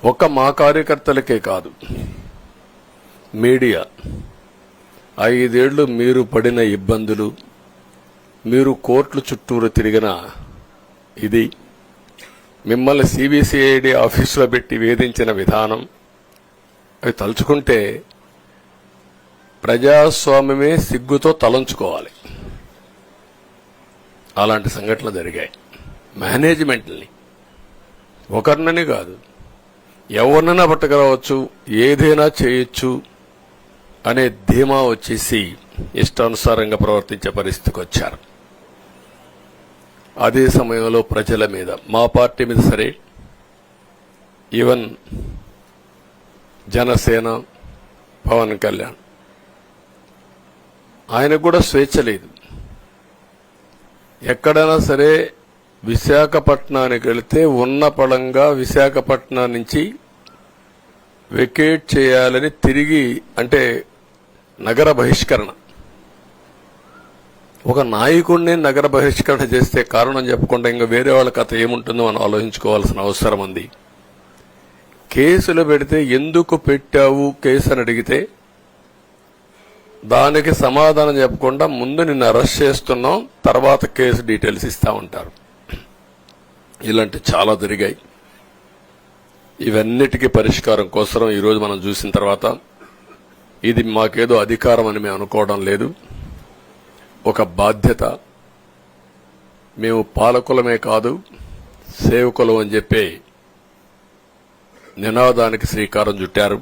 ఒక్క మా కార్యకర్తలకే కాదు, మీడియా 5 ఏళ్లు మీరు పడిన ఇబ్బందులు, మీరు కోర్టుల చుట్టూరు తిరిగిన ఇది, మిమ్మల్ని సిబిసిఐడి ఆఫీసులో పెట్టి వేధించిన విధానం, అవి తలుచుకుంటే ప్రజాస్వామ్యమే సిగ్గుతో తలంచుకోవాలి. అలాంటి సంఘటనలు జరిగాయి. మేనేజ్మెంట్ని ఒకరినని కాదు, ఎవరినైనా పట్టుకురావచ్చు, ఏదైనా చేయొచ్చు అనే ధీమా వచ్చేసి ఇష్టానుసారంగా ప్రవర్తించే పరిస్థితికి వచ్చారు. అదే సమయంలో ప్రజల మీద, మా పార్టీ మీద సరే, ఈవెన్ జనసేన పవన్ కళ్యాణ్, ఆయనకు కూడా స్వేచ్ఛ లేదు. ఎక్కడైనా సరే విశాఖపట్నానికి వెళితే ఉన్న పళంగా విశాఖపట్నం నుంచి వెకేట్ చేయాలని తిరిగి, అంటే నగర బహిష్కరణ, ఒక నాయకుడిని నగర బహిష్కరణ చేస్తే కారణం చెప్పకుండా ఇంకా వేరే వాళ్ళ కథ ఏముంటుందో మనం ఆలోచించుకోవాల్సిన అవసరం ఉంది. కేసులు పెడితే ఎందుకు పెట్టావు కేసు అని అడిగితే దానికి సమాధానం చెప్పకుండా ముందు నిన్ను అరెస్ట్ చేస్తున్నాం, తర్వాత కేసు డీటెయిల్స్ ఇస్తా ఉంటారు. ఇలాంటి చాలా జరిగాయి. ఇవన్నిటికీ పరిష్కారం కోసం ఈరోజు మనం చూసిన తర్వాత, ఇది మాకేదో అధికారం అని మేము అనుకోవడం లేదు, ఒక బాధ్యత. మేము పాలకులమే కాదు సేవకులం అని చెప్పి నినాదానికి శ్రీకారం చుట్టారు.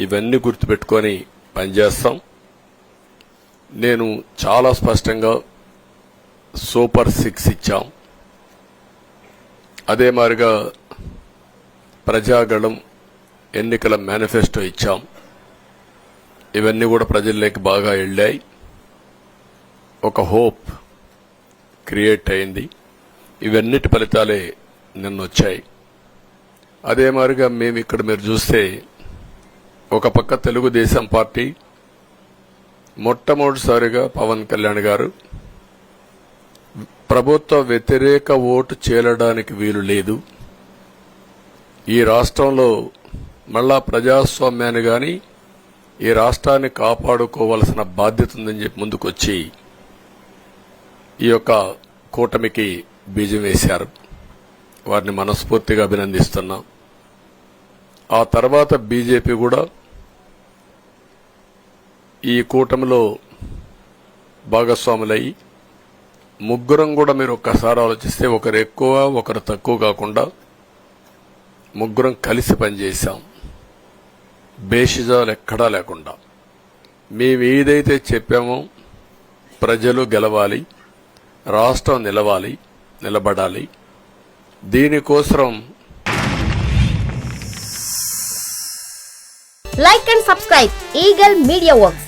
ఇవన్నీ గుర్తుపెట్టుకొని పనిచేస్తాం. నేను చాలా స్పష్టంగా సూపర్ 6 ఇచ్చాం. అదే మాదిరిగా ప్రజాగళం ఎన్నికల మేనిఫెస్టో ఇచ్చాం. ఇవన్నీ కూడా ప్రజల్లోకి బాగా వెళ్ళాయి. ఒక హోప్ క్రియేట్ అయింది. ఇవన్నిటి ఫలితాలే నిన్న వచ్చాయి. అదే మాదిరిగా మేము ఇక్కడ మీరు చూస్తే, ఒక పక్క తెలుగుదేశం పార్టీ మొట్టమొదటిసారిగా పవన్ కళ్యాణ్ గారు ప్రభుత్వ వ్యతిరేక ఓటు చేరడానికి వీలు లేదు, ఈ రాష్ట్రంలో మళ్ళా ప్రజాస్వామ్యాన్ని గాని ఈ రాష్ట్రాన్ని కాపాడుకోవాల్సిన బాధ్యత ఉందని చెప్పి ముందుకొచ్చి ఈ యొక్క కూటమికి బీజం వేశారు. వారిని మనస్ఫూర్తిగా అభినందిస్తున్నాం. ఆ తర్వాత బీజేపీ కూడా ఈ కూటమిలో భాగస్వాములయ్యి, ముగ్గురం కూడా మీరు ఒక్కసారి ఆలోచిస్తే ఒకరు ఎక్కువ ఒకరు తక్కువ కాకుండా ముగ్గురం కలిసి పనిచేశాం. బేషిజాలు ఎక్కడా లేకుండా మేము ఏదైతే చెప్పామో, ప్రజలు గెలవాలి, రాష్ట్రం నిలబడాలి, దీనికోసం Like and subscribe Eagle Media Works.